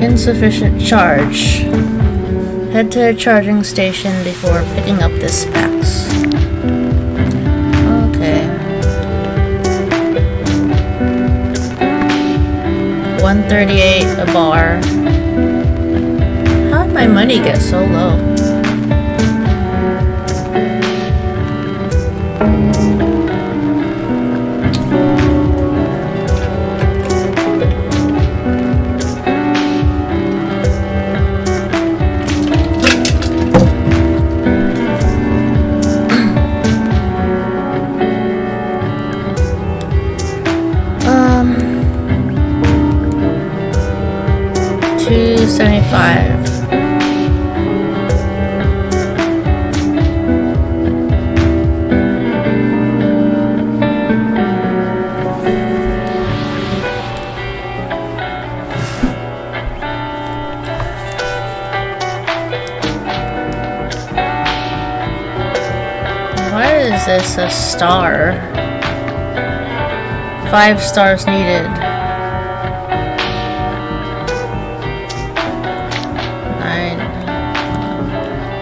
Insufficient charge. Head to a charging station before picking up this PAX. Okay. 138 a bar. How did my money get so low? $2.75. Why is this a star? 5 stars needed.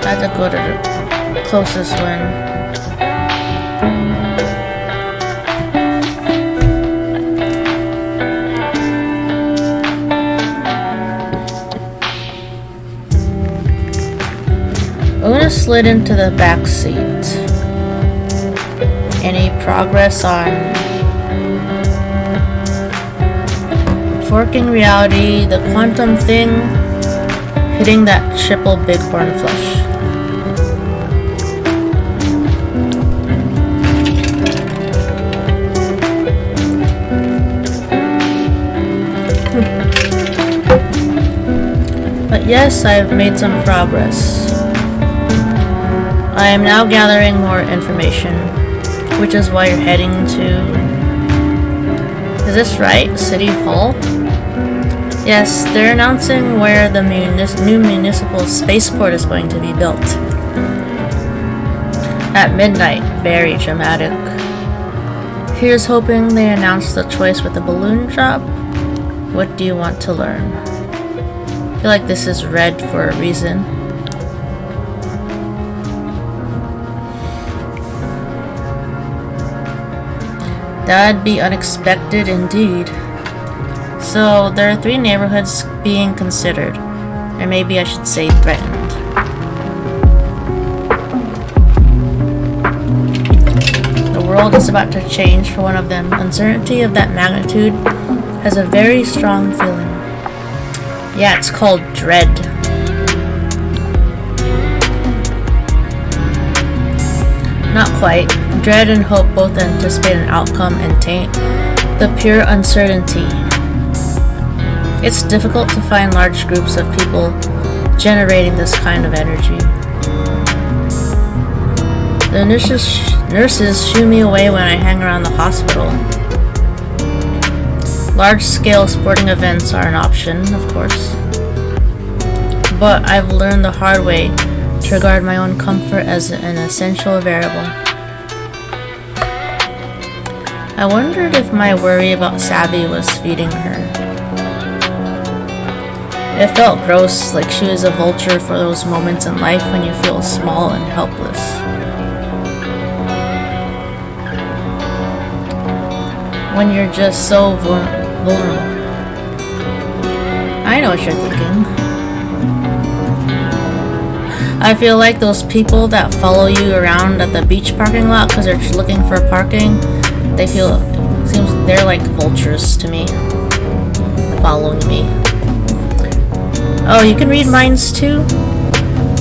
I had to go to the closest one. I'm gonna slid into the back seat. Any progress on forking reality, the quantum thing, hitting that triple bighorn flush. But yes, I've made some progress. I am now gathering more information, which is why you're heading to... Is this right? City Hall? Yes, they're announcing where the new municipal spaceport is going to be built. At midnight, very dramatic. Here's hoping they announce the choice with the balloon drop. What do you want to learn? I feel like this is red for a reason. That'd be unexpected indeed. So, there are 3 neighborhoods being considered. Or maybe I should say threatened. The world is about to change for one of them. Uncertainty of that magnitude has a very strong feeling. Yeah, it's called dread. Not quite. Dread and hope both anticipate an outcome and taint the pure uncertainty. It's difficult to find large groups of people generating this kind of energy. The nurses shoo me away when I hang around the hospital. Large-scale sporting events are an option, of course. But I've learned the hard way to regard my own comfort as an essential variable. I wondered if my worry about Savvy was feeding her. It felt gross, like she was a vulture for those moments in life when you feel small and helpless. When you're just so vulnerable. I know what you're thinking. I feel like those people that follow you around at the beach parking lot because they're looking for parking, seems they're like vultures to me. following me. Oh, you can read minds too?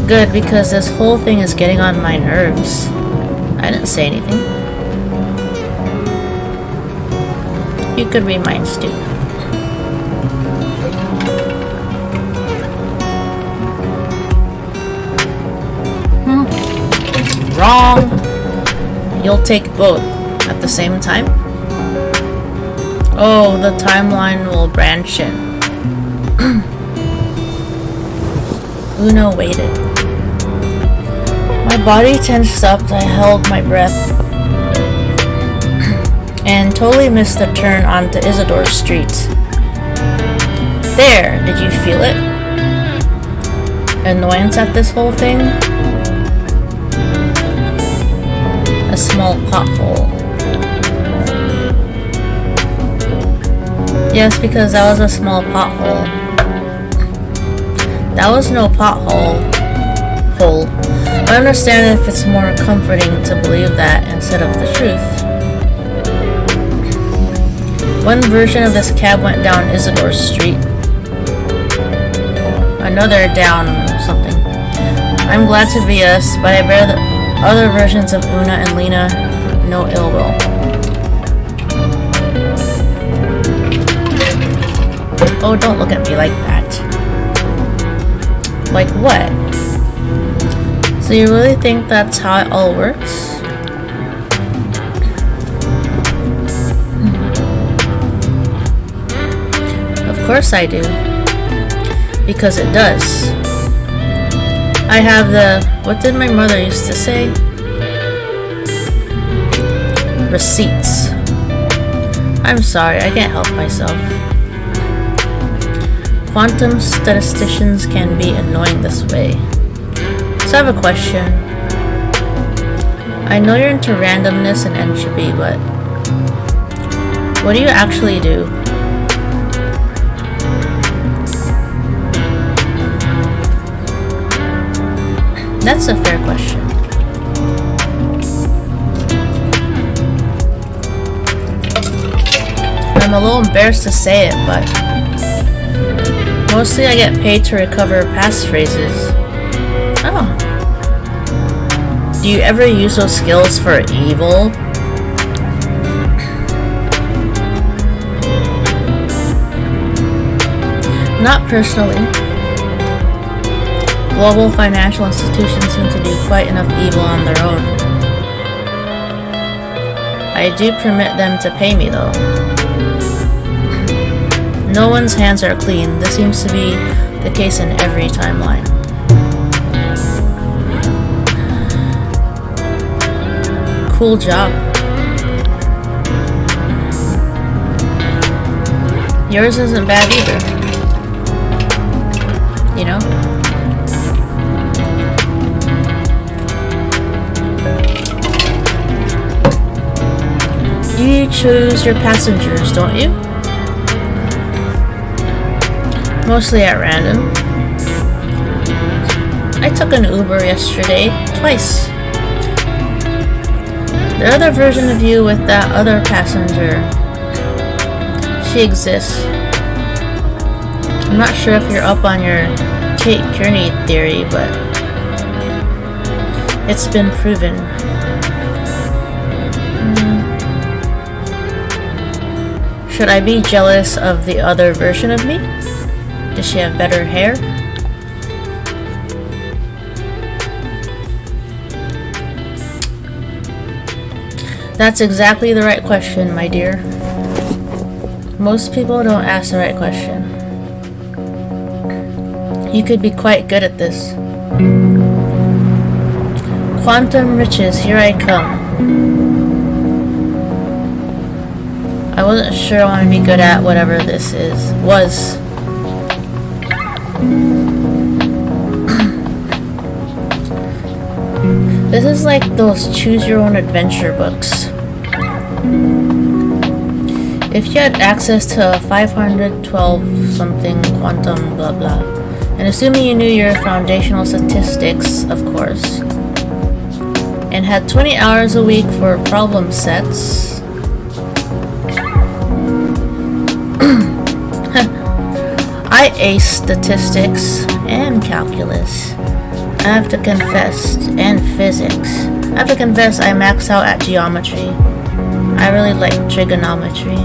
Good, because this whole thing is getting on my nerves. I didn't say anything. You could read minds too. Wrong. You'll take both at the same time? Oh, the timeline will branch in. Una waited. My body tensed up, I held my breath, and totally missed the turn onto Isidore Street. There, did you feel it? Annoyance at this whole thing? A small pothole. Yes, because that was a small pothole. That was no pothole. Hole. I understand if it's more comforting to believe that instead of the truth. One version of this cab went down Isidore Street. Another down something. I'm glad to be us, but I bear the other versions of Una and Lena no ill will. Oh, don't look at me like that. Like what? So you really think that's how it all works? Of course I do. Because it does. I have the... What did my mother used to say? Receipts. I'm sorry, I can't help myself. Quantum statisticians can be annoying this way. So I have a question. I know you're into randomness and entropy, but what do you actually do? That's a fair question. I'm a little embarrassed to say it, but mostly I get paid to recover past phrases. Oh. Do you ever use those skills for evil? Not personally. Global financial institutions seem to do quite enough evil on their own. I do permit them to pay me though. No one's hands are clean. This seems to be the case in every timeline. Cool job. Yours isn't bad either. You know? You choose your passengers, don't you? Mostly at random. I took an Uber yesterday, twice. The other version of you with that other passenger, she exists. I'm not sure if you're up on your Kate Kearney theory, but it's been proven. Should I be jealous of the other version of me? Does she have better hair? That's exactly the right question, my dear. Most people don't ask the right question. You could be quite good at this. Quantum riches, here I come. I wasn't sure I want to be good at whatever this was. This is like those choose your own adventure books. If you had access to 512 something quantum blah blah, and assuming you knew your foundational statistics, of course, and had 20 hours a week for problem sets, I ace statistics and calculus. I have to confess, and physics. I have to confess I max out at geometry. I really like trigonometry.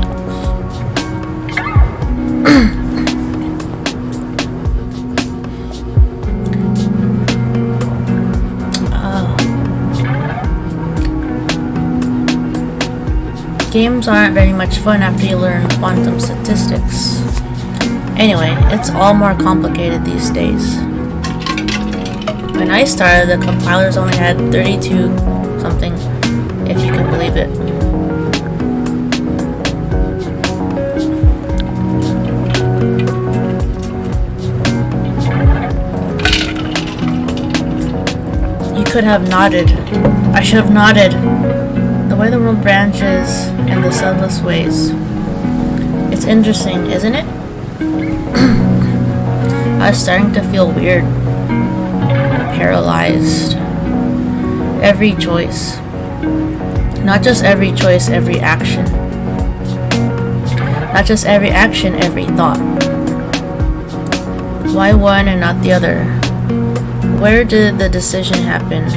Games aren't very much fun after you learn quantum statistics. Anyway, it's all more complicated these days. When I started, the compilers only had 32 something, if you can believe it. You could have nodded. I should have nodded. The way the world branches and the sunless ways. It's interesting, isn't it? I was starting to feel weird. Paralyzed. Every choice. Not just every choice, every action. Not just every action, every thought. Why one and not the other? Where did the decision happen?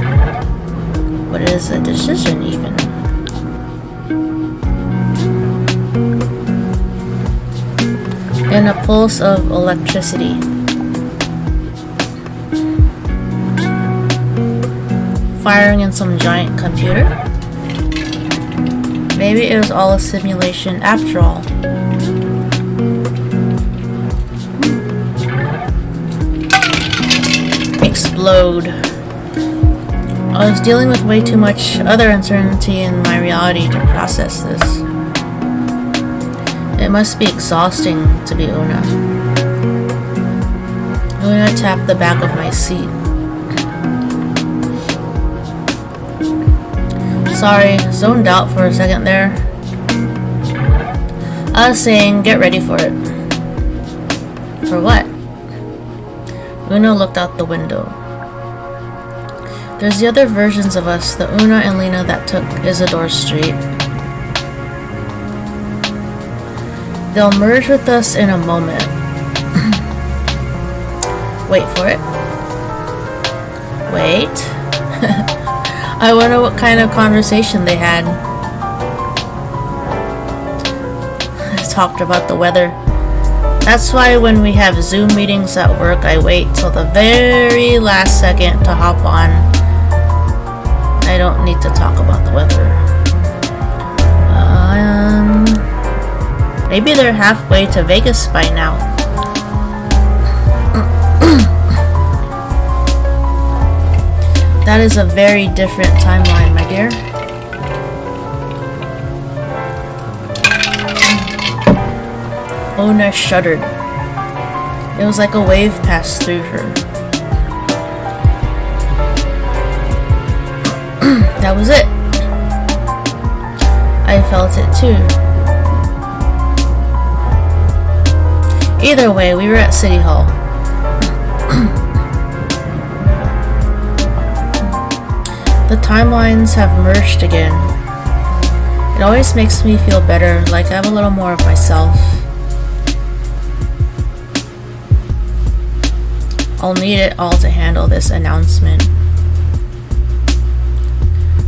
What is a decision even? In a pulse of electricity. Firing in some giant computer? Maybe it was all a simulation after all. Explode. I was dealing with way too much other uncertainty in my reality to process this. It must be exhausting to be Una. Una tapped the back of my seat. Sorry, zoned out for a second there. I was saying, get ready for it. For what? Una looked out the window. There's the other versions of us, the Una and Lena that took Isidore Street. They'll merge with us in a moment. Wait for it. Wait. I wonder what kind of conversation they had. Talked about the weather. That's why when we have Zoom meetings at work, I wait till the very last second to hop on. I don't need to talk about the weather. Maybe they're halfway to Vegas by now. That is a very different timeline, my dear. Ona shuddered. It was like a wave passed through her. That was it. I felt it too. Either way, we were at City Hall. The timelines have merged again. It always makes me feel better, like I have a little more of myself. I'll need it all to handle this announcement.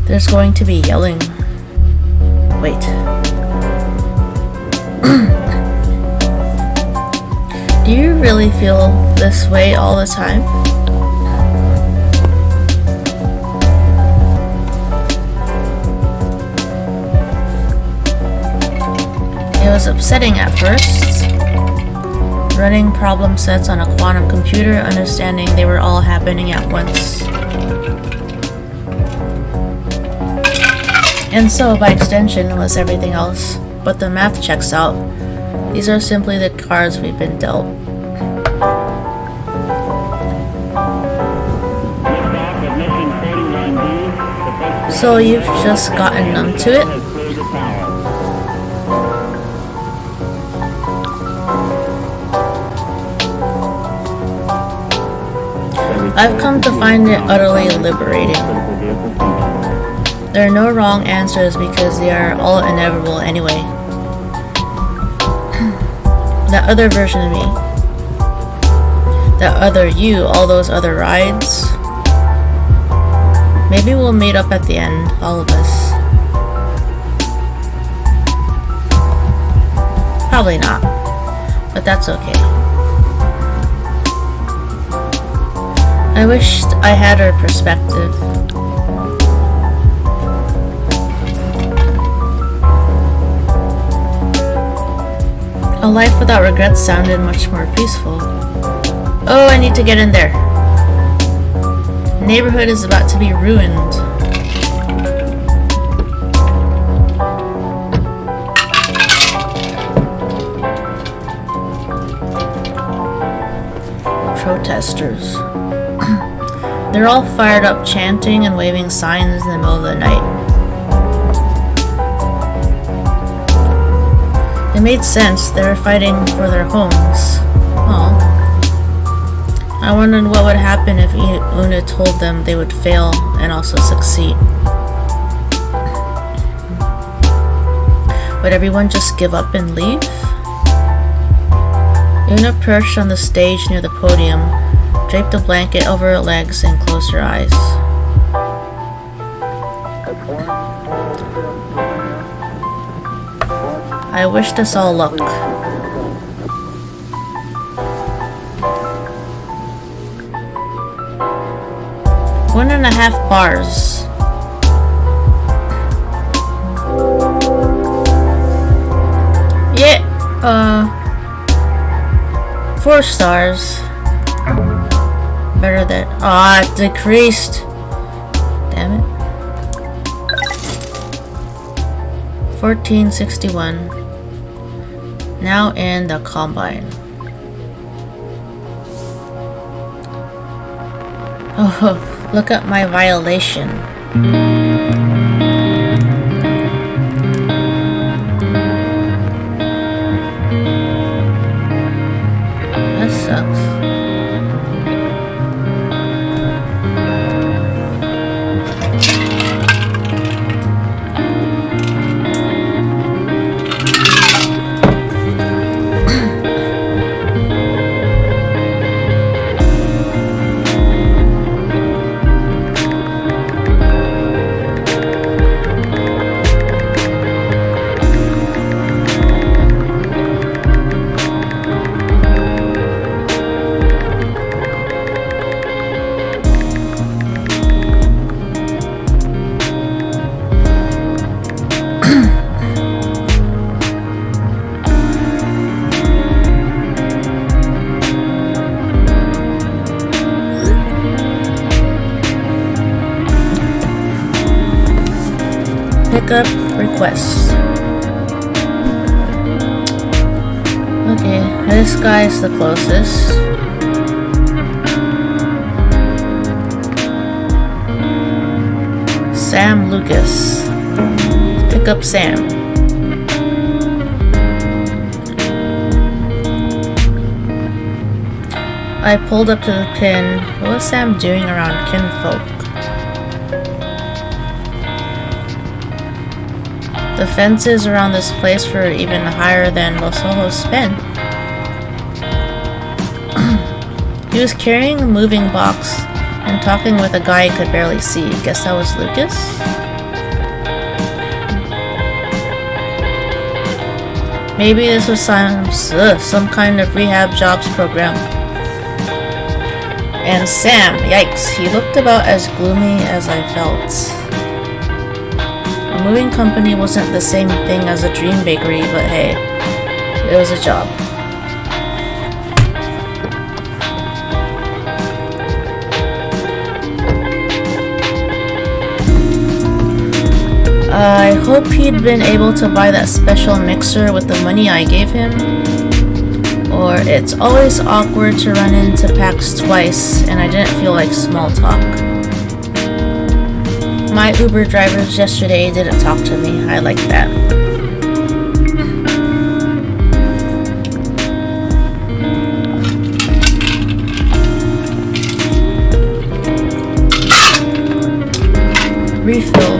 There's going to be yelling. Wait. Do you really feel this way all the time? It was upsetting at first. Running problem sets on a quantum computer, understanding they were all happening at once. And so, by extension, was everything else. But the math checks out. These are simply the cards we've been dealt. So you've just gotten numb to it? I've come to find it utterly liberating. There are no wrong answers because they are all inevitable anyway. That other version of me, that other you, all those other rides. Maybe we'll meet up at the end, all of us. Probably not, but that's okay. I wished I had her perspective. A life without regrets sounded much more peaceful. Oh, I need to get in there. The neighborhood is about to be ruined. Protesters. They're all fired up, chanting and waving signs in the middle of the night. It made sense. They were fighting for their homes. Aw. I wondered what would happen if Una told them they would fail and also succeed. Would everyone just give up and leave? Una perched on the stage near the podium, draped a blanket over her legs, and closed her eyes. I wished us all luck. 1.5 bars. Yeah, 4 stars. Better than. Ah, it decreased. Damn it. 1461. Now in the combine. Oh, look at my violation. That sucks. Pickup request. Okay, this guy's the closest. Sam Lucas. Let's pick up Sam. I pulled up to the pin. What was Sam doing around kinfolk? The fences around this place were even higher than Los Ojos Pen. He was carrying a moving box and talking with a guy I could barely see. Guess that was Lucas? Maybe this was some kind of rehab jobs program. And Sam, yikes, he looked about as gloomy as I felt. A moving company wasn't the same thing as a dream bakery, but hey, it was a job. I hope he'd been able to buy that special mixer with the money I gave him. Or it's always awkward to run into Pax twice and I didn't feel like small talk. My Uber drivers yesterday didn't talk to me. I like that. Refill.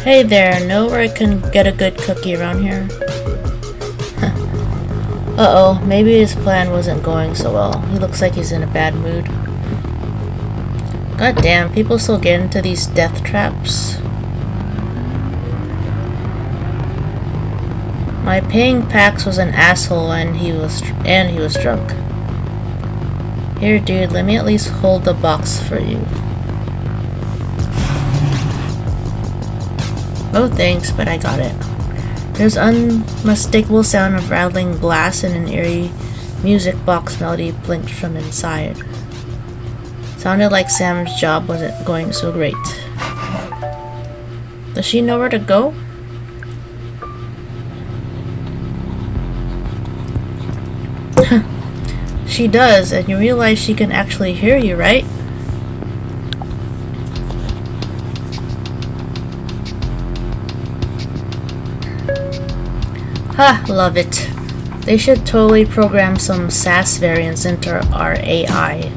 Hey there, know where I can get a good cookie around here? Uh-oh, maybe his plan wasn't going so well. He looks like he's in a bad mood. God damn, people still get into these death traps. My paying Pax was an asshole and he was drunk. Here dude, let me at least hold the box for you. Oh thanks, but I got it. There's unmistakable sound of rattling glass and an eerie music box melody blinked from inside. Sounded like Sam's job wasn't going so great. Does she know where to go? She does, and you realize she can actually hear you, right? Ha, love it. They should totally program some SAS variants into our AI.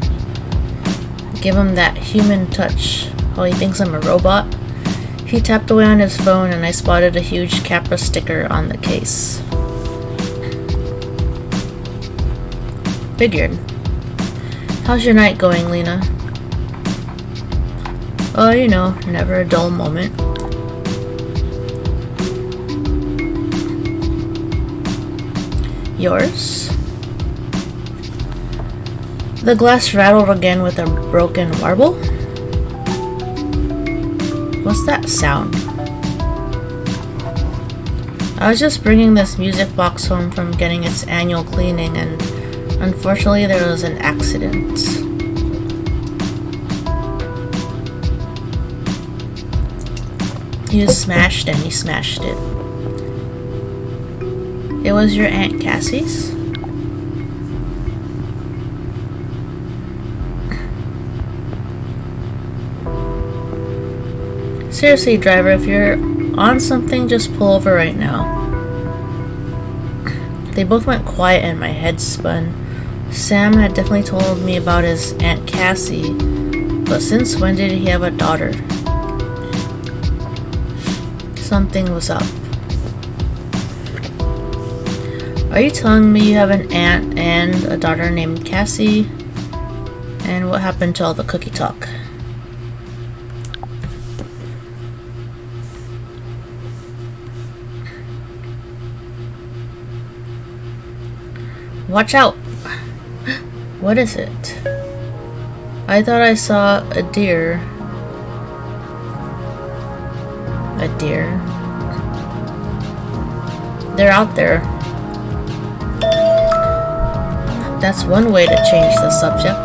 Give him that human touch. Oh, he thinks I'm a robot? He tapped away on his phone and I spotted a huge Capra sticker on the case. Figured. How's your night going, Lena? Oh, you know, never a dull moment. Yours? The glass rattled again with a broken marble. What's that sound? I was just bringing this music box home from getting its annual cleaning and unfortunately there was an accident. You smashed and you smashed it. It was your Aunt Cassie's? Seriously, driver, if you're on something, just pull over right now. They both went quiet and my head spun. Sam had definitely told me about his Aunt Cassie, but since when did he have a daughter? Something was up. Are you telling me you have an aunt and a daughter named Cassie? And what happened to all the cookie talk? Watch out! What is it? I thought I saw a deer. A deer? They're out there. That's one way to change the subject.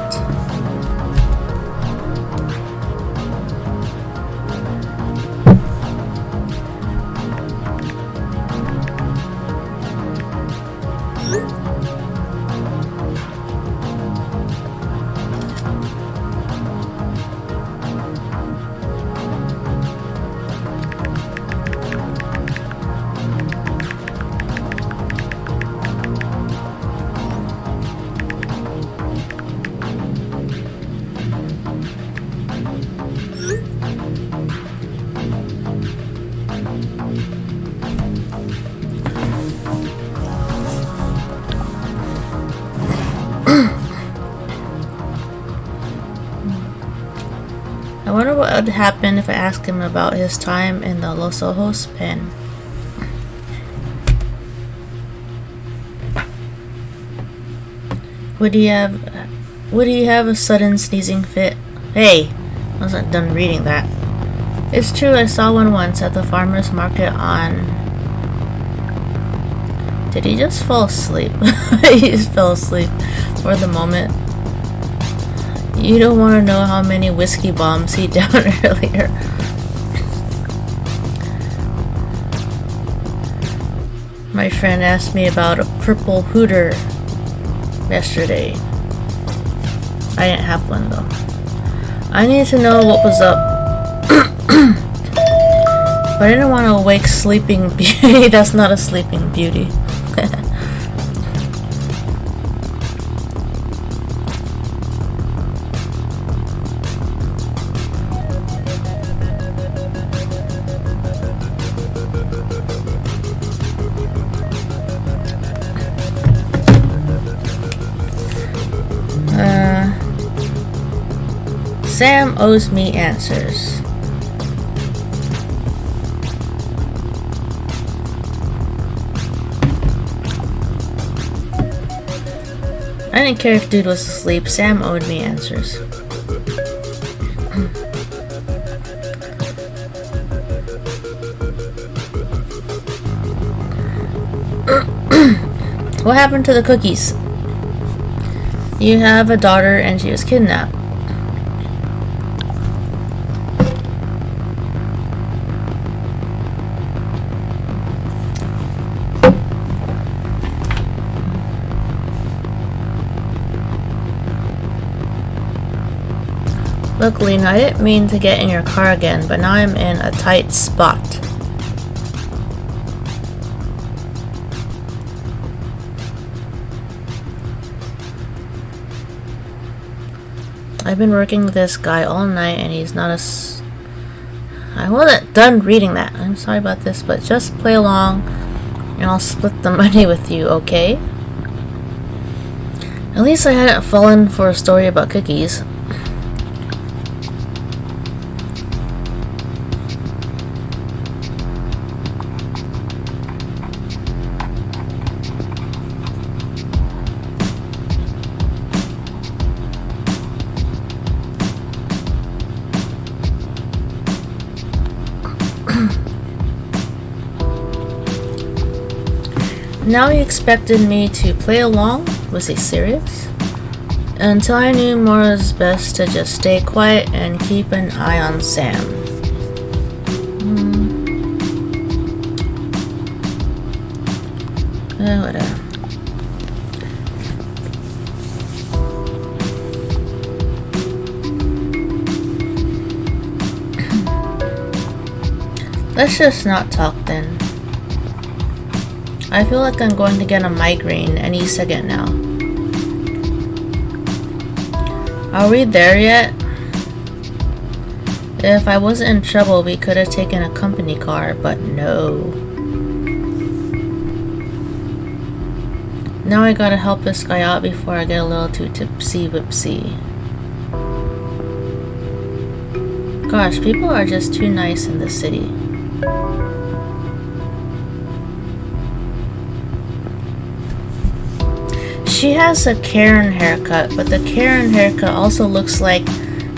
I wonder what would happen if I asked him about his time in the Los Ojos pen. Would he have a sudden sneezing fit? Hey, I wasn't done reading that. It's true, I saw one once at the farmer's market on... Did he just fall asleep? He just fell asleep for the moment. You don't want to know how many whiskey bombs he downed earlier. My friend asked me about a purple hooter yesterday. I didn't have one though. I needed to know what was up. But I didn't want to wake Sleeping Beauty. That's not a Sleeping Beauty. Sam owes me answers. I didn't care if dude was asleep. Sam owed me answers. What happened to the cookies? You have a daughter and she was kidnapped. Look, Lena, I didn't mean to get in your car again, but now I'm in a tight spot. I've been working with this guy all night and he's not I wasn't done reading that. I'm sorry about this, but just play along and I'll split the money with you, okay? At least I hadn't fallen for a story about cookies. Now he expected me to play along? Was he serious? Until I knew more, it was best to just stay quiet and keep an eye on Sam. Whatever. Let's just not talk then. I feel like I'm going to get a migraine any second now. Are we there yet? If I wasn't in trouble, we could have taken a company car, but no. Now I gotta help this guy out before I get a little too tipsy-whipsy. Gosh, people are just too nice in this city. She has a Karen haircut, but the Karen haircut also looks like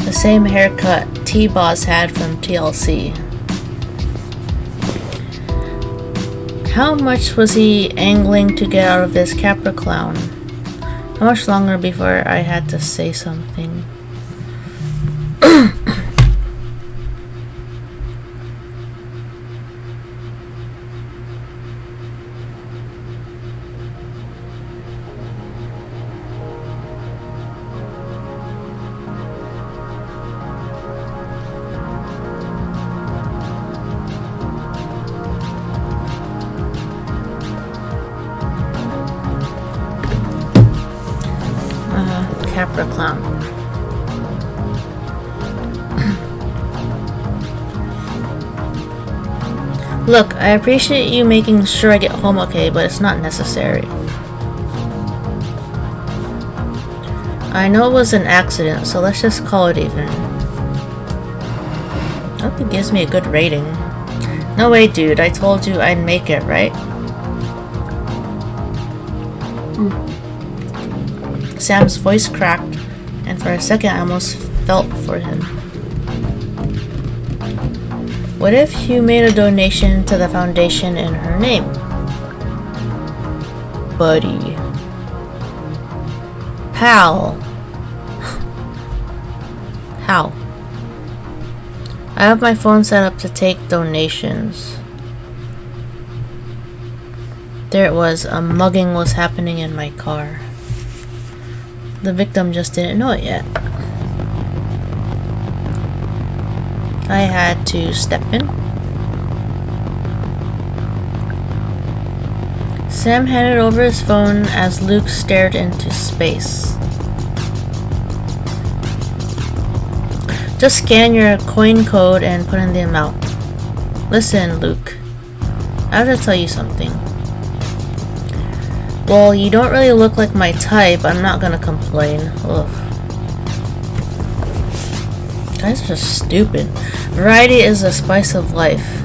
the same haircut T-Boz had from TLC. How much was he angling to get out of this Capra clown? How much longer before I had to say something? Capra clown. Look, I appreciate you making sure I get home okay, but it's not necessary. I know it was an accident, so let's just call it even. I hope it gives me a good rating. No way, dude, I told you I'd make it, right? Sam's voice cracked, and for a second I almost felt for him. What if you made a donation to the foundation in her name? Buddy. Pal. How? I have my phone set up to take donations. There it was, a mugging was happening in my car. The victim just didn't know it yet. I had to step in. Sam handed over his phone as Luke stared into space. Just scan your coin code and put in the amount. Listen, Luke. I have to tell you something. Well, you don't really look like my type. I'm not gonna complain. Ugh. Guys are just stupid. Variety is the spice of life.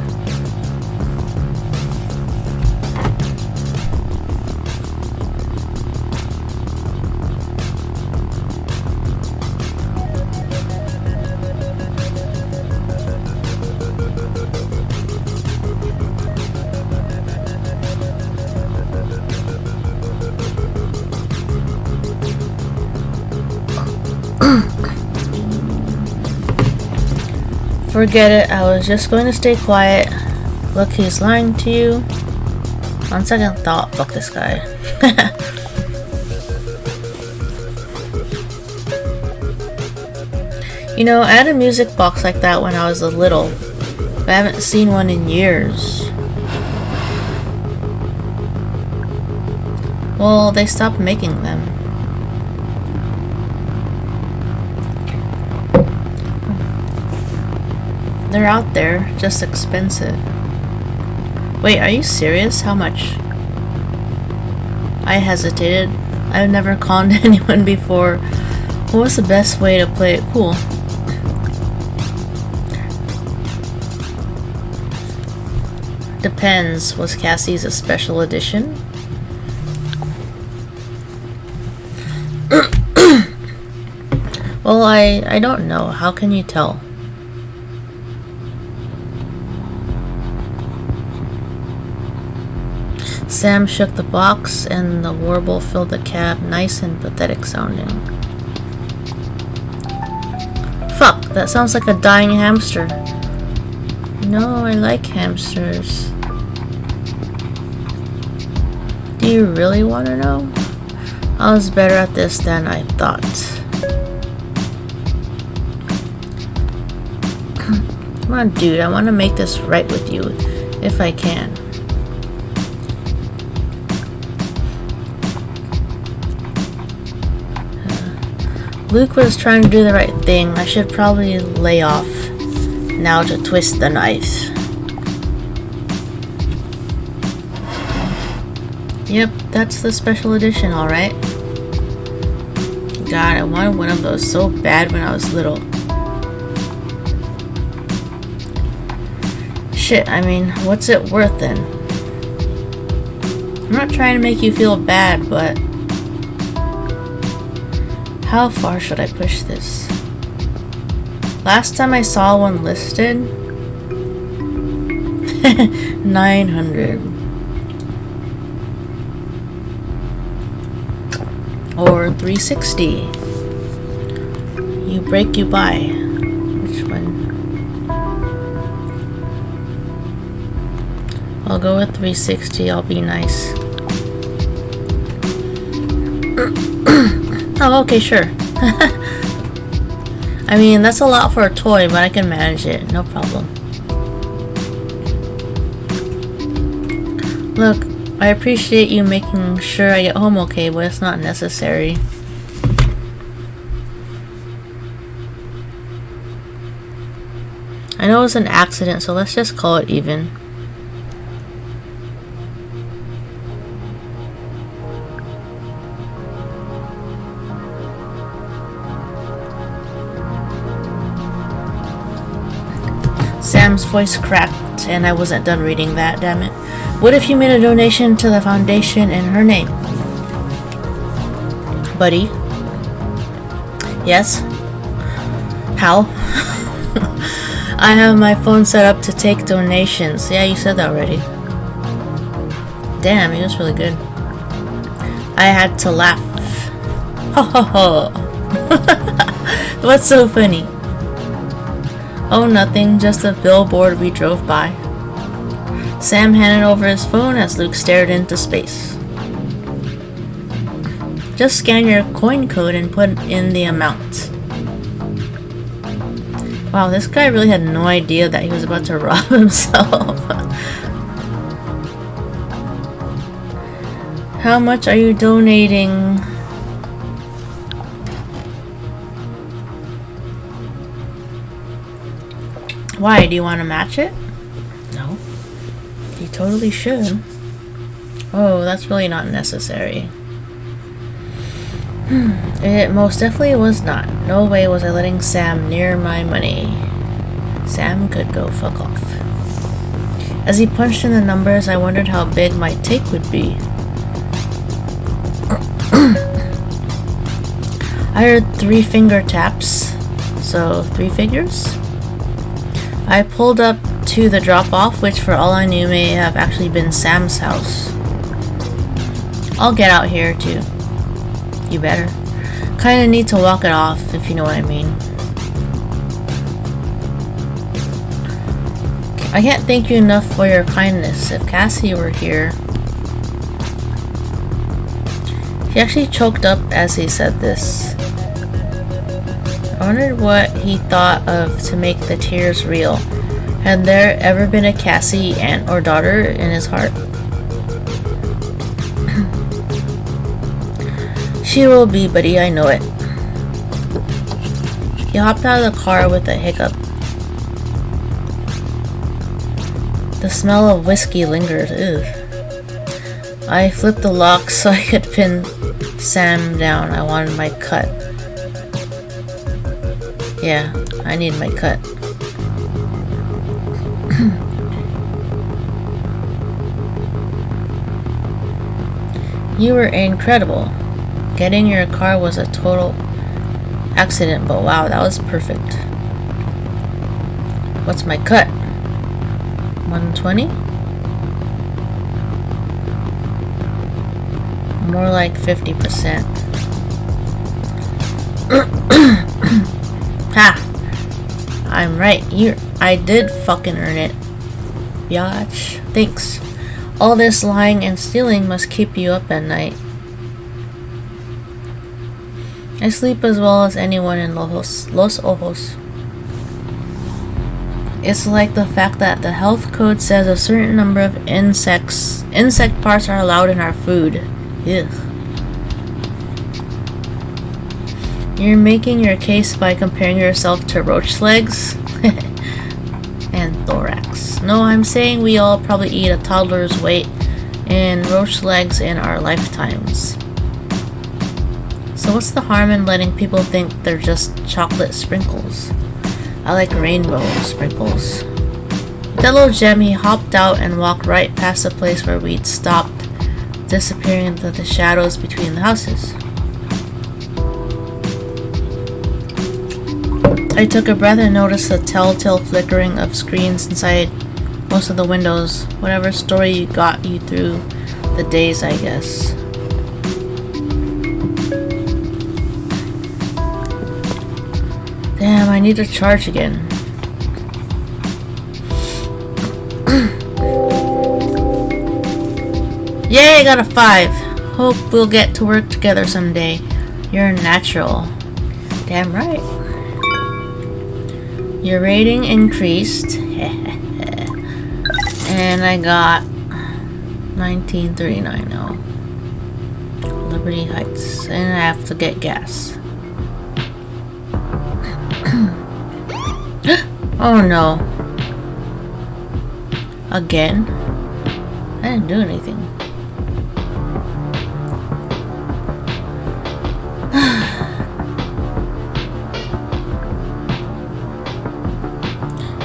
Forget it, I was just going to stay quiet. Look, he's lying to you. On second thought, fuck this guy. You know, I had a music box like that when I was little, but I haven't seen one in years. Well, they stopped making them. They're out there, just expensive. Wait, are you serious? How much? I hesitated. I've never conned anyone before. What was the best way to play it cool? Depends. Was Cassie's a special edition? Well, I don't know. How can you tell? Sam shook the box and the warble filled the cab, nice and pathetic sounding. Fuck, that sounds like a dying hamster. No, I like hamsters. Do you really want to know? I was better at this than I thought. Come on, dude, I want to make this right with you, if I can. Luke was trying to do the right thing. I should probably lay off now to twist the knife. Yep, that's the special edition, alright. God, I wanted one of those so bad when I was little. Shit, I mean, what's it worth then? I'm not trying to make you feel bad, but how far should I push this? Last time I saw one listed, 900 or 360. You break, you buy. Which one? I'll go with 360. I'll be nice. Oh, okay, sure. I mean, that's a lot for a toy, but I can manage it. No problem. Look, I appreciate you making sure I get home okay, but it's not necessary. I know it was an accident, so let's just call it even. Sam's voice cracked, and I wasn't done reading that, damn it. What if you made a donation to the foundation in her name? Buddy? Yes? How? I have my phone set up to take donations. Yeah, you said that already. Damn, he was really good. I had to laugh. Ho ho ho. What's so funny? Oh, nothing, just a billboard we drove by. Sam handed over his phone as Luke stared into space. Just scan your coin code and put in the amount. Wow, this guy really had no idea that he was about to rob himself. How much are you donating? Why? Do you want to match it? No. You totally should. Oh, that's really not necessary. It most definitely was not. No way was I letting Sam near my money. Sam could go fuck off. As he punched in the numbers, I wondered how big my take would be. I heard 3 finger taps, so 3 figures? I pulled up to the drop-off, which for all I knew may have actually been Sam's house. I'll get out here too. You better. Kinda need to walk it off, if you know what I mean. I can't thank you enough for your kindness. If Cassie were here... He actually choked up as he said this. I wondered what he thought of to make the tears real. Had there ever been a Cassie, aunt or daughter, in his heart? She will be, buddy, I know it. He hopped out of the car with a hiccup. The smell of whiskey lingered. Ugh. I flipped the lock so I could pin Sam down. I wanted my cut. Yeah, I need my cut. You were incredible. Getting your car was a total accident, but wow, that was perfect. What's my cut? 120? More like 50%. Ha! I'm right. I did fucking earn it. Biatch. Thanks. All this lying and stealing must keep you up at night. I sleep as well as anyone in Los Ojos. It's like the fact that the health code says a certain number of insect parts are allowed in our food. Ugh. You're making your case by comparing yourself to roach legs and thorax. No, I'm saying we all probably eat a toddler's weight in roach legs in our lifetimes. So what's the harm in letting people think they're just chocolate sprinkles? I like rainbow sprinkles. With that little gem, he hopped out and walked right past the place where we'd stopped, disappearing into the shadows between the houses. I took a breath and noticed the telltale flickering of screens inside most of the windows. Whatever story got you through the days, I guess. Damn, I need to charge again. Yay, I got a 5. Hope we'll get to work together someday. You're natural. Damn right. Your rating increased. And I got 1939 now. Liberty Heights. And I have to get gas. Oh no. Again? I didn't do anything.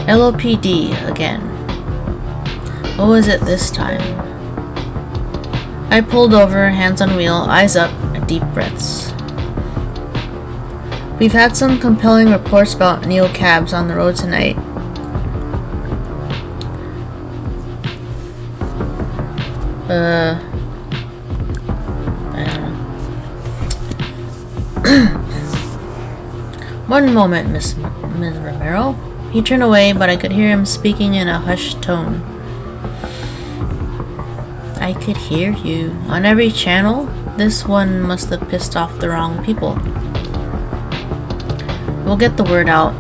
LOPD again. What was it this time? I pulled over, hands on wheel, eyes up, deep breaths. We've had some compelling reports about neocabs on the road tonight. I don't know. One moment, Miss Romero. He turned away, but I could hear him speaking in a hushed tone. I could hear you. On every channel, this one must have pissed off the wrong people. We'll get the word out.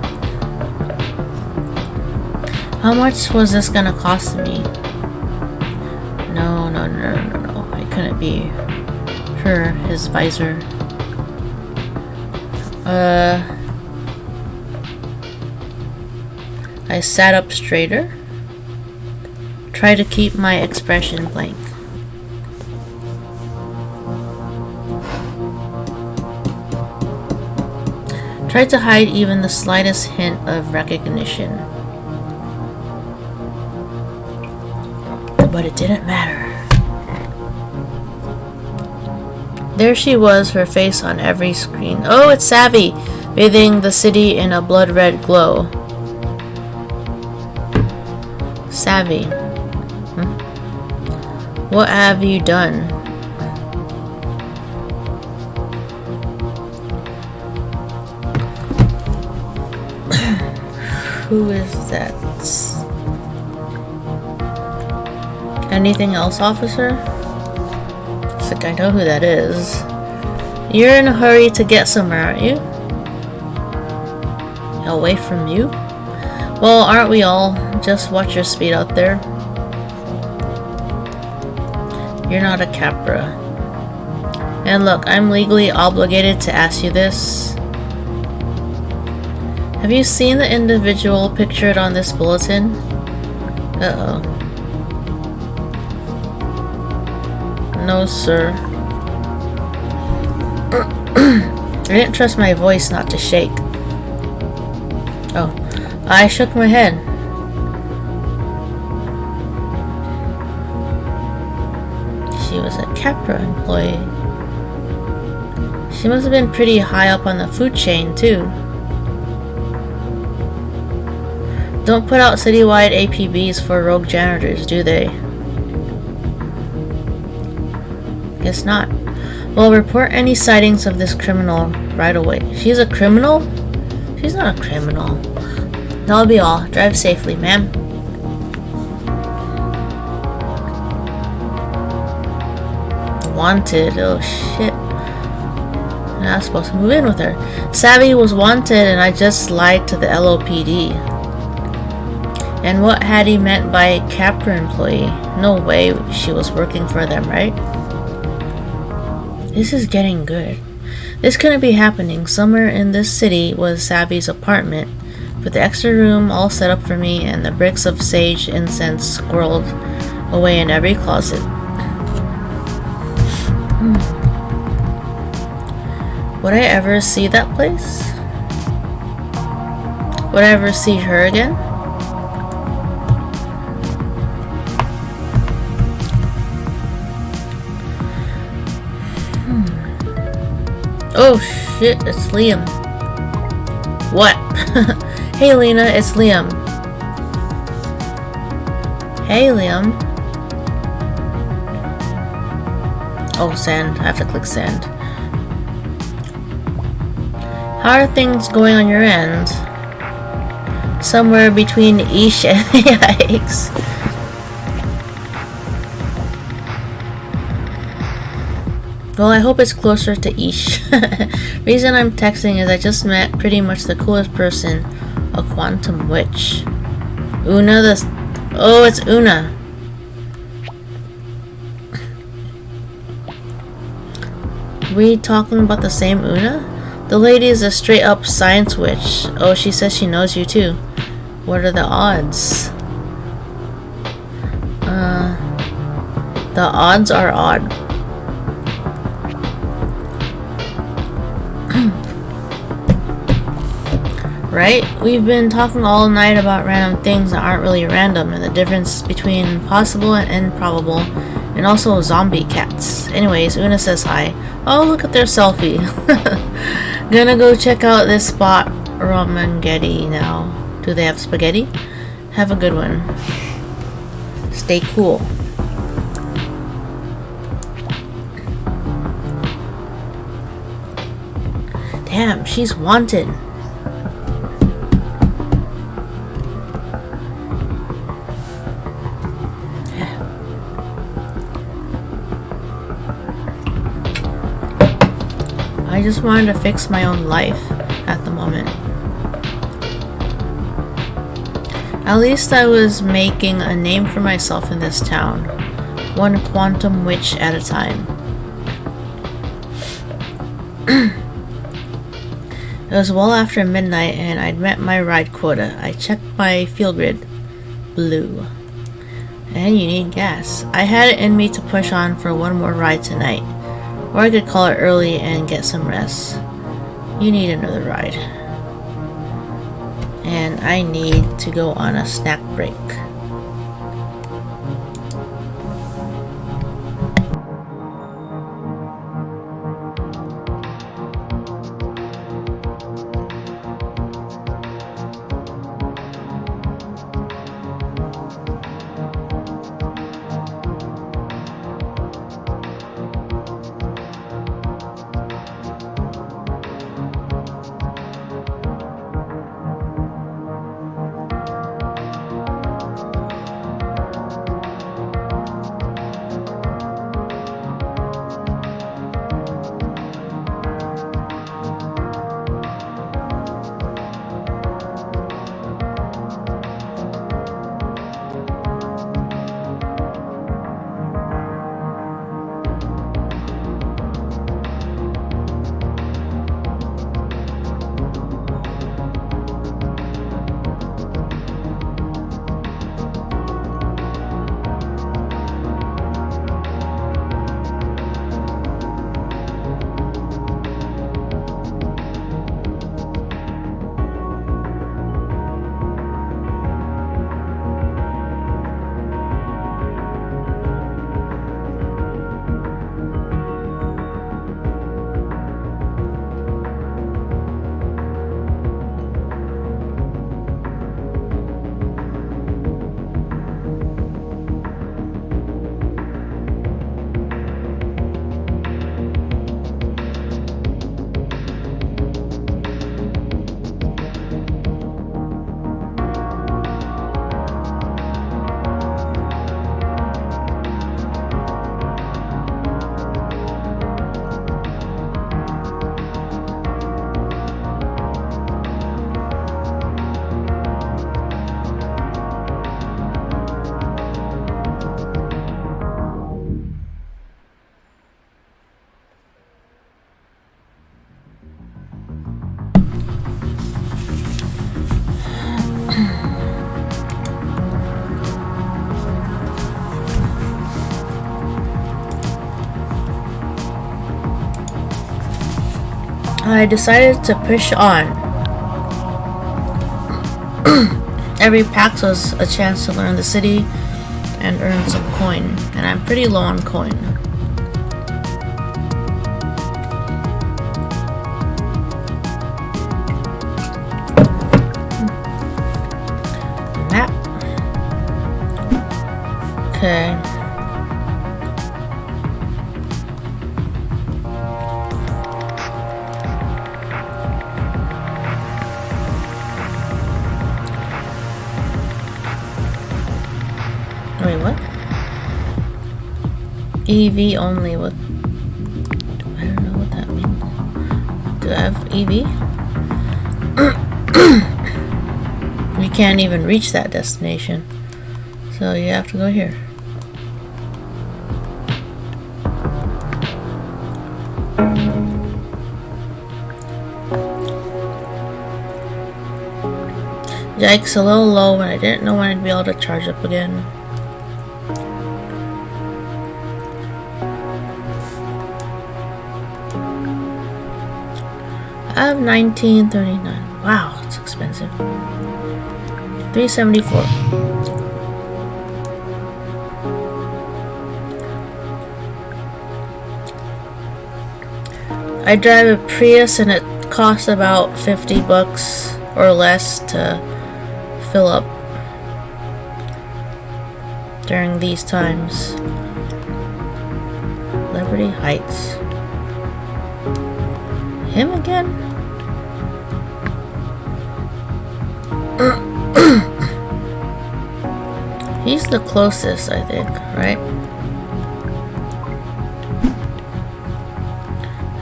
How much was this gonna cost me? No. I couldn't be her, his visor. I sat up straighter. Try to keep my expression blank. Tried to hide even the slightest hint of recognition. But it didn't matter. There she was, her face on every screen. Oh, it's Savvy, bathing the city in a blood-red glow. Savvy. What have you done? Who is that? Anything else, officer? It's like, I know who that is. You're in a hurry to get somewhere, aren't you? Away from you? Well, aren't we all? Just watch your speed out there. You're not a Capra. And look, I'm legally obligated to ask you this. Have you seen the individual pictured on this bulletin? Uh-oh. No, sir. I didn't trust my voice not to shake. Oh, I shook my head. She was a Capra employee. She must have been pretty high up on the food chain, too. Don't put out citywide APBs for rogue janitors, do they? Guess not. Well, report any sightings of this criminal right away. She's a criminal? She's not a criminal. That'll be all. Drive safely, ma'am. Wanted. Oh, shit. I was supposed to move in with her. Savvy was wanted and I just lied to the LOPD. And what had he meant by Capra employee? No way she was working for them, right? This is getting good. This couldn't be happening. Somewhere in this city was Savvy's apartment, with the extra room all set up for me and the bricks of sage incense squirreled away in every closet. Would I ever see that place? Would I ever see her again? Oh shit, it's Liam. What? Hey Lena, it's Liam. Hey Liam. Oh, send. I have to click send. How are things going on your end? Somewhere between Ish and yikes. Well, I hope it's closer to Ish. Reason I'm texting is I just met pretty much the coolest person, a quantum witch. Una the... Oh, it's Una. We talking about the same Una? The lady is a straight up science witch. Oh, she says she knows you too. What are the odds? The odds are odd. Right? We've been talking all night about random things that aren't really random and the difference between possible and improbable, and also zombie cats. Anyways, Una says hi. Oh, look at their selfie. Gonna go check out this spot, Ramangeti, now. Do they have spaghetti? Have a good one. Stay cool. Damn, she's wanted. I just wanted to fix my own life at the moment. At least I was making a name for myself in this town, one quantum witch at a time. It was well after midnight and I'd met my ride quota. I checked my fuel grid. Blue. And you need gas. I had it in me to push on for one more ride tonight. Or I could call it early and get some rest. You need another ride. and I need to go on a snack break. I decided to push on. Every PAX was a chance to learn the city and earn some coin, and I'm pretty low on coin. Map. Okay. Wait, what? EV only, what? I don't know what that means. Do I have EV? We can't even reach that destination. So you have to go here. Yikes, a little low, and I didn't know when I'd be able to charge up again. I have 1939. Wow, it's expensive. 374. I drive a Prius and it costs about 50 bucks or less to fill up during these times. Liberty Heights. Him again? He's the closest, I think, right?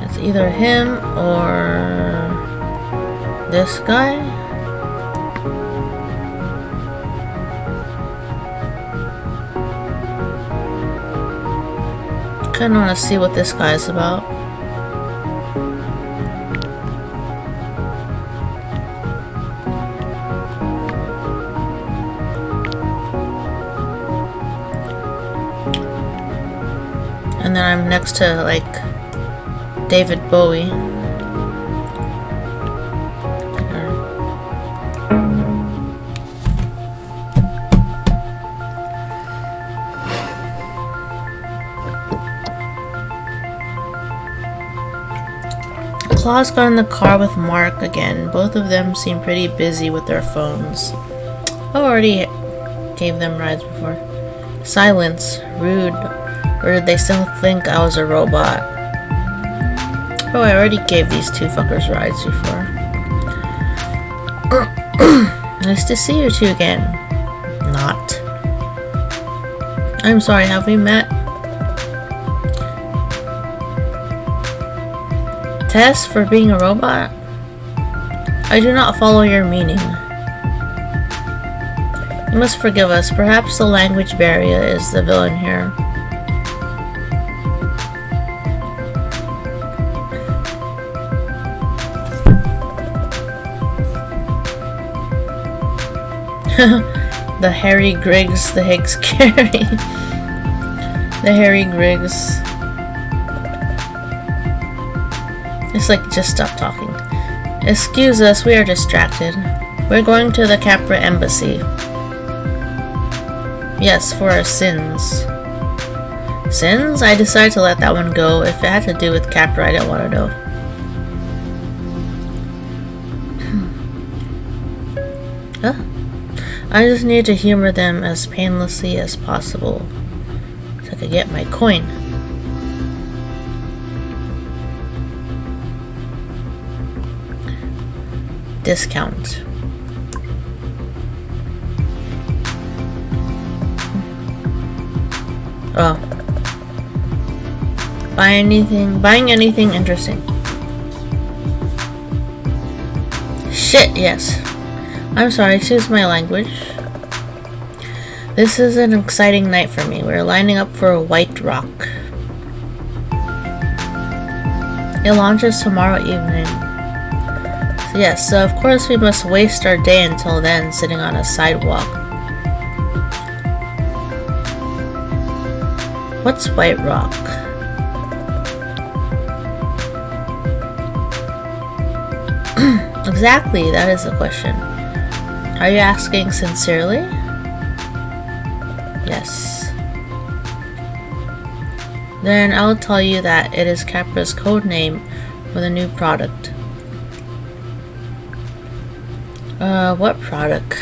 It's either him or this guy. Kinda wanna see what this guy's about. And then I'm next to, like, David Bowie. Claus got in the car with Mark again. Both of them seem pretty busy with their phones. I already gave them rides before. Silence. Rude. Or did they still think I was a robot? Oh, I already gave these two fuckers rides before. Nice to see you two again. Not. I'm sorry, have we met? Test for being a robot? I do not follow your meaning. You must forgive us. Perhaps the language barrier is the villain here. The Harry Griggs, the Higgs Carry. The Harry Griggs. It's like, just stop talking. Excuse us, we are distracted. We're going to the Capra embassy. Yes, for our sins. Sins? I decided to let that one go. If it had to do with Capra, I didn't want to know. Huh? I just need to humor them as painlessly as possible, so I could get my coin. Discount. Oh. Buying anything interesting. Shit, yes. I'm sorry, excuse my language. This is an exciting night for me. We're lining up for White Rock. It launches tomorrow evening. Yes, so of course we must waste our day until then sitting on a sidewalk. What's White Rock? Exactly, that is the question. Are you asking sincerely? Yes. Then I'll tell you that it is Capra's code name for the new product. What product?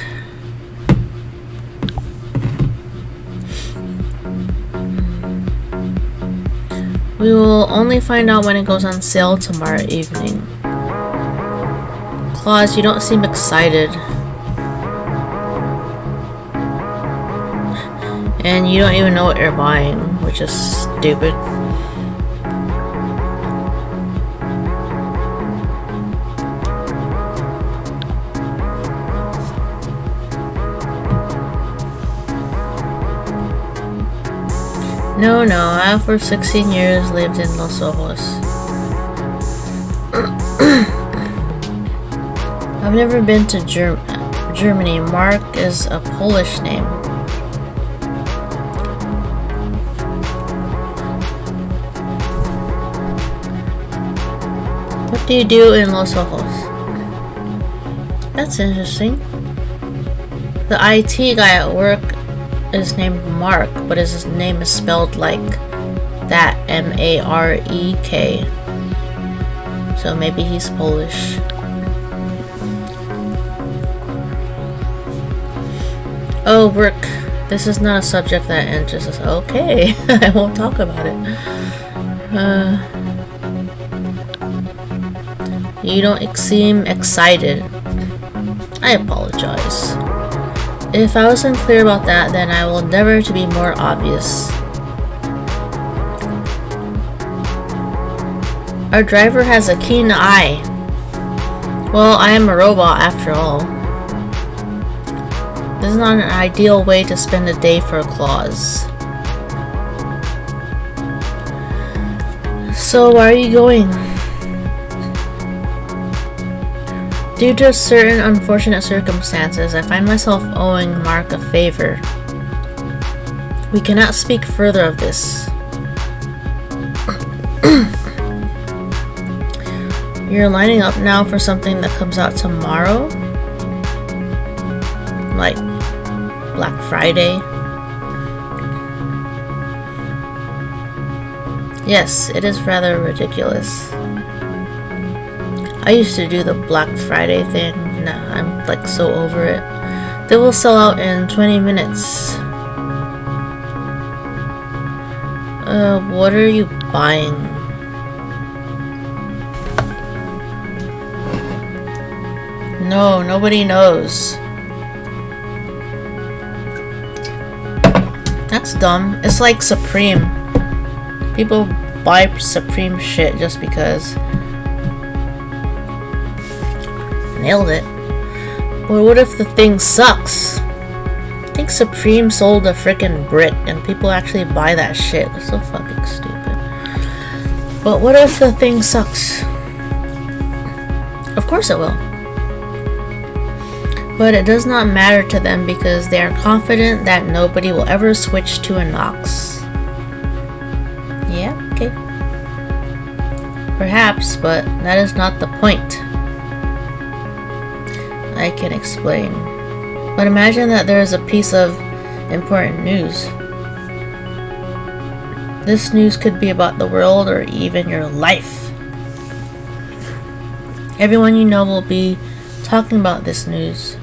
We will only find out when it goes on sale tomorrow evening. Claus, you don't seem excited. And you don't even know what you're buying, which is stupid. No, I have for 16 years lived in Los Ojos. I've never been to Germany. Mark is a Polish name. What do you do in Los Ojos? That's interesting. The IT guy at work is named Mark, but his name is spelled like that, M-A-R-E-K. So maybe he's Polish. Oh, work. This is not a subject that interests us. Okay, I won't talk about it. You don't seem excited. I apologize. If I wasn't clear about that, then I will endeavor to be more obvious. Our driver has a keen eye. Well, I am a robot after all. This is not an ideal way to spend a day for Claus. So, where are you going? Due to certain unfortunate circumstances, I find myself owing Mark a favor. We cannot speak further of this. You're lining up now for something that comes out tomorrow? Like Black Friday? Yes, it is rather ridiculous. I used to do the Black Friday thing. Nah, I'm like so over it. They will sell out in 20 minutes. What are you buying? No, nobody knows. That's dumb. It's like Supreme. People buy Supreme shit just because. Nailed it. But what if the thing sucks? I think Supreme sold a freaking brick and people actually buy that shit. That's so fucking stupid. But what if the thing sucks? Of course it will. But it does not matter to them because they are confident that nobody will ever switch to a Nox. Yeah, okay. Perhaps, but that is not the point. I can explain. But imagine that there is a piece of important news. This news could be about the world or even your life. Everyone you know will be talking about this news.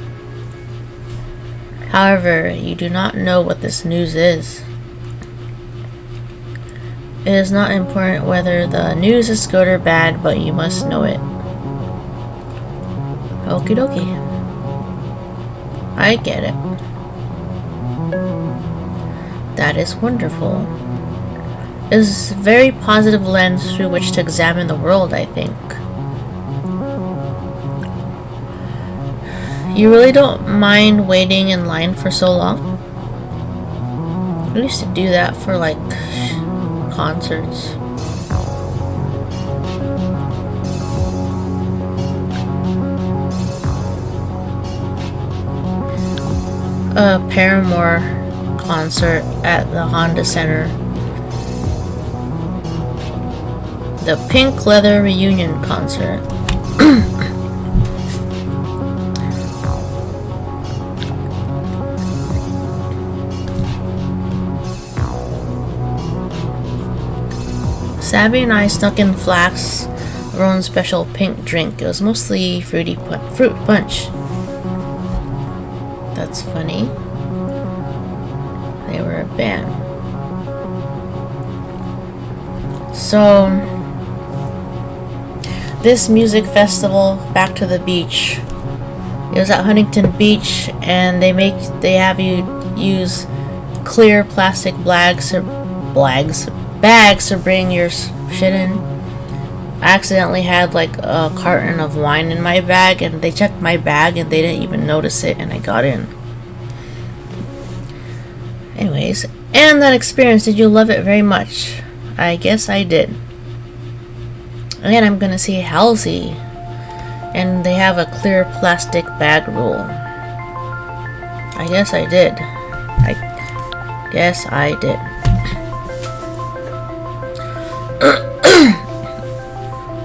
However, you do not know what this news is. It is not important whether the news is good or bad, but you must know it. Okie dokie. I get it. That is wonderful. It is a very positive lens through which to examine the world, I think. You really don't mind waiting in line for so long? I used to do that for like concerts. A Paramore concert at the Honda Center. The Pink Leather Reunion concert. Savvy and I snuck in flasks of our own special pink drink. It was mostly fruit punch. That's funny. They were a band. So, this music festival, Back to the Beach. It was at Huntington Beach, and they have you use clear plastic bags to bring your shit in. I accidentally had like a carton of wine in my bag, and they checked my bag and they didn't even notice it, and I got in. Anyways, and that experience, did you love it very much? I guess I did. And I'm gonna see Halsey, and they have a clear plastic bag rule. I guess I did. I guess I did.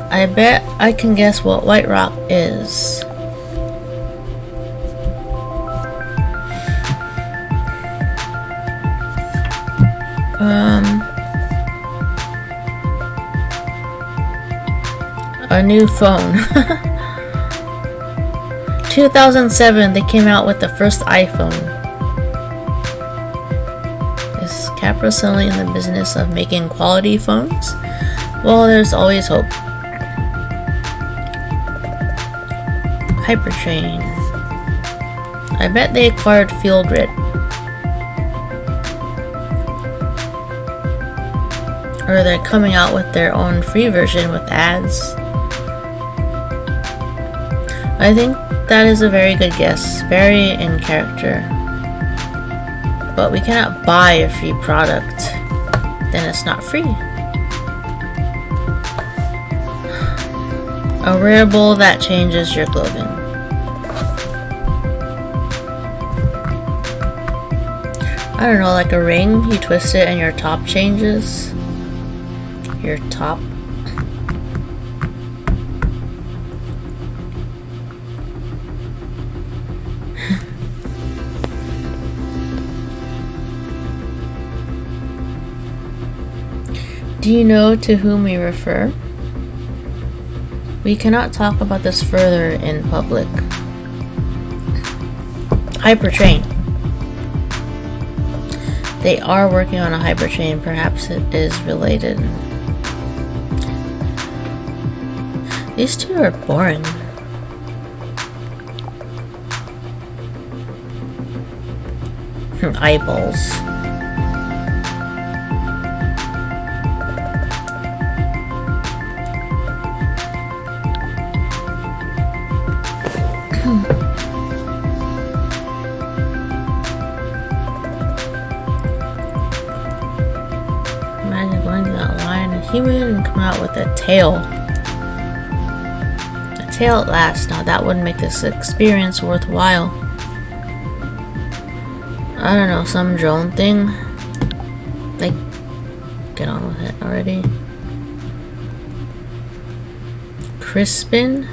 I bet I can guess what White Rock is. A new phone. 2007, they came out with the first iPhone. Is Capra selling in the business of making quality phones? Well, there's always hope. Hypertrain. I bet they acquired Fieldgrid. Or they're coming out with their own free version with ads. I think that is a very good guess. Very in character. But we cannot buy a free product. Then it's not free. A wearable that changes your clothing. I don't know, like a ring, you twist it and your top changes. Your top. Do you know to whom we refer? We cannot talk about this further in public. Hypertrain. They are working on a hypertrain. Perhaps it is related. These two are boring. Eyeballs. Imagine going to that line, a human, and come out with a tail. A tail at last. Now that would make this experience worthwhile. I don't know, some drone thing. Like, get on with it already. Crispin?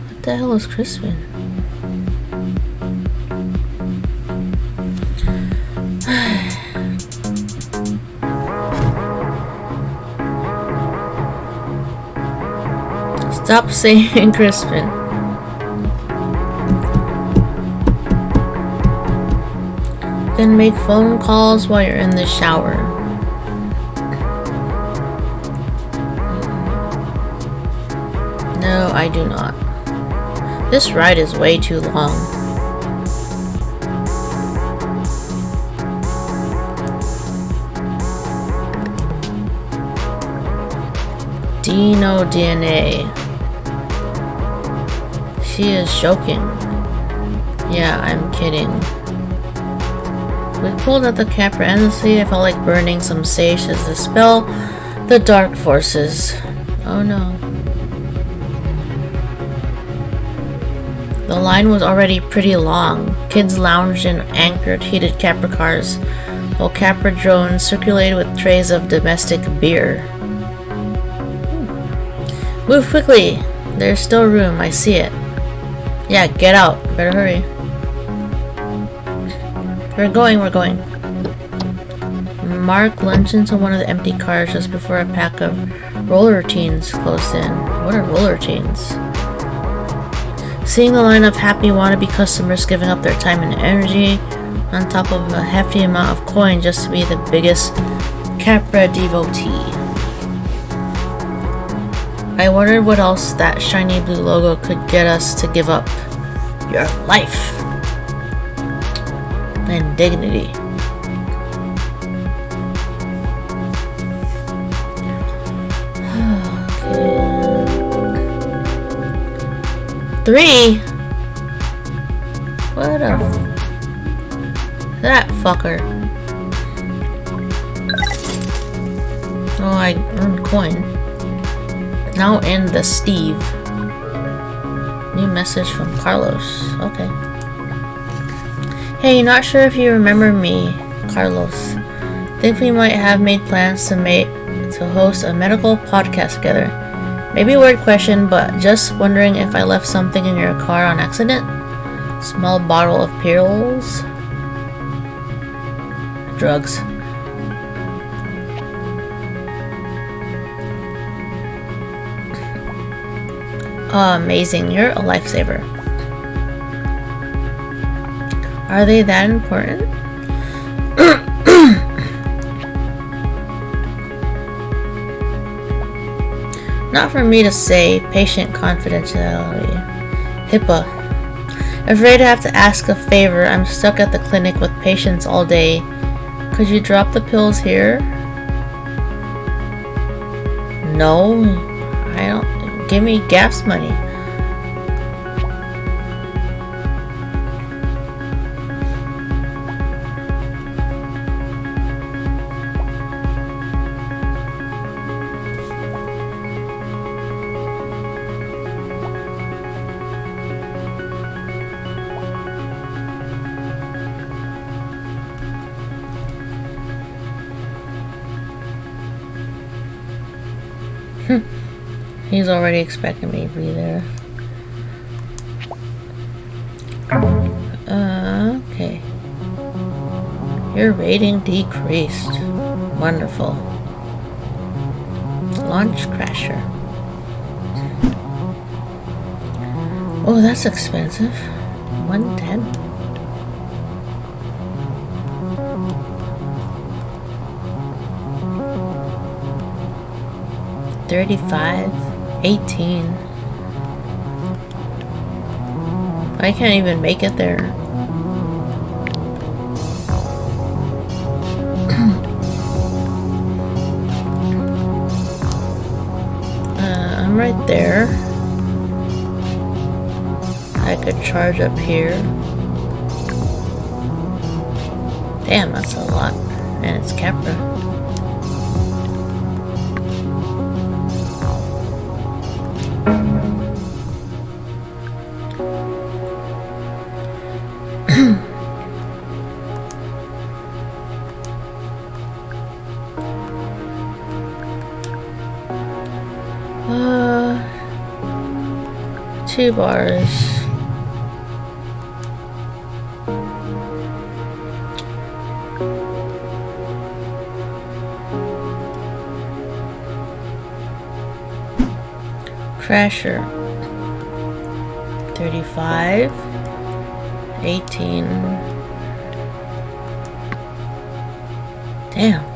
What the hell is Crispin? Stop saying Crispin. Then make phone calls while you're in the shower. No, I do not. This ride is way too long. Dino DNA. She is joking. Yeah, I'm kidding. We pulled at the Capra endlessly. I felt like burning some sage to dispel the dark forces. Oh no. The line was already pretty long. Kids lounged in anchored, heated Capra cars, while Capra drones circulated with trays of domestic beer. Move quickly! There's still room, I see it. Yeah, get out. Better hurry. We're going. Mark lunged into one of the empty cars just before a pack of roller teens closed in. What are roller teens? Seeing the line of happy wannabe customers giving up their time and energy on top of a hefty amount of coin just to be the biggest Capra devotee. I wondered what else that shiny blue logo could get us to give up. Your life. And dignity. Okay. 3? What a... that fucker. Oh, I earned coin. Now in the Steve. New message from Carlos. Okay. Hey, not sure if you remember me, Carlos. Think we might have made plans to host a medical podcast together. Maybe a weird question, but just wondering if I left something in your car on accident? Small bottle of pills? Drugs. Oh, amazing. You're a lifesaver. Are they that important? Not for me to say. Patient confidentiality. HIPAA. Afraid to have to ask a favor. I'm stuck at the clinic with patients all day. Could you drop the pills here? No. I don't. Give me gas money. He's already expecting me to be there. Okay. Your rating decreased. Wonderful. Launch Crasher. Oh, that's expensive. 110. 35. 18. I can't even make it there. I'm right there. I could charge up here. Damn, that's a lot. And it's Capra. Two bars. Crasher. 35. 18. Damn.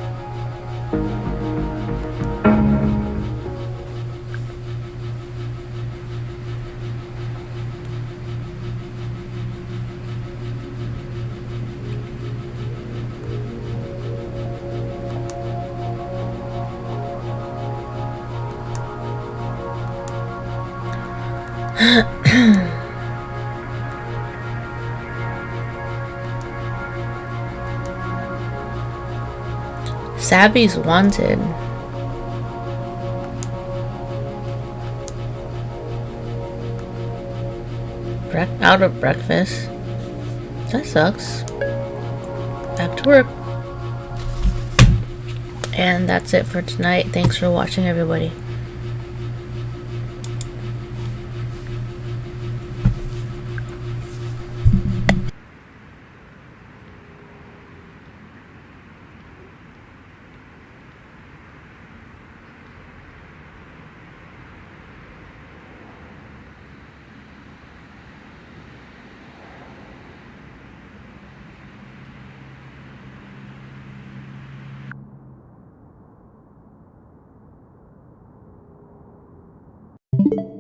Savvy's wanted. Out of breakfast. That sucks. Back to work. And that's it for tonight. Thanks for watching, everybody. You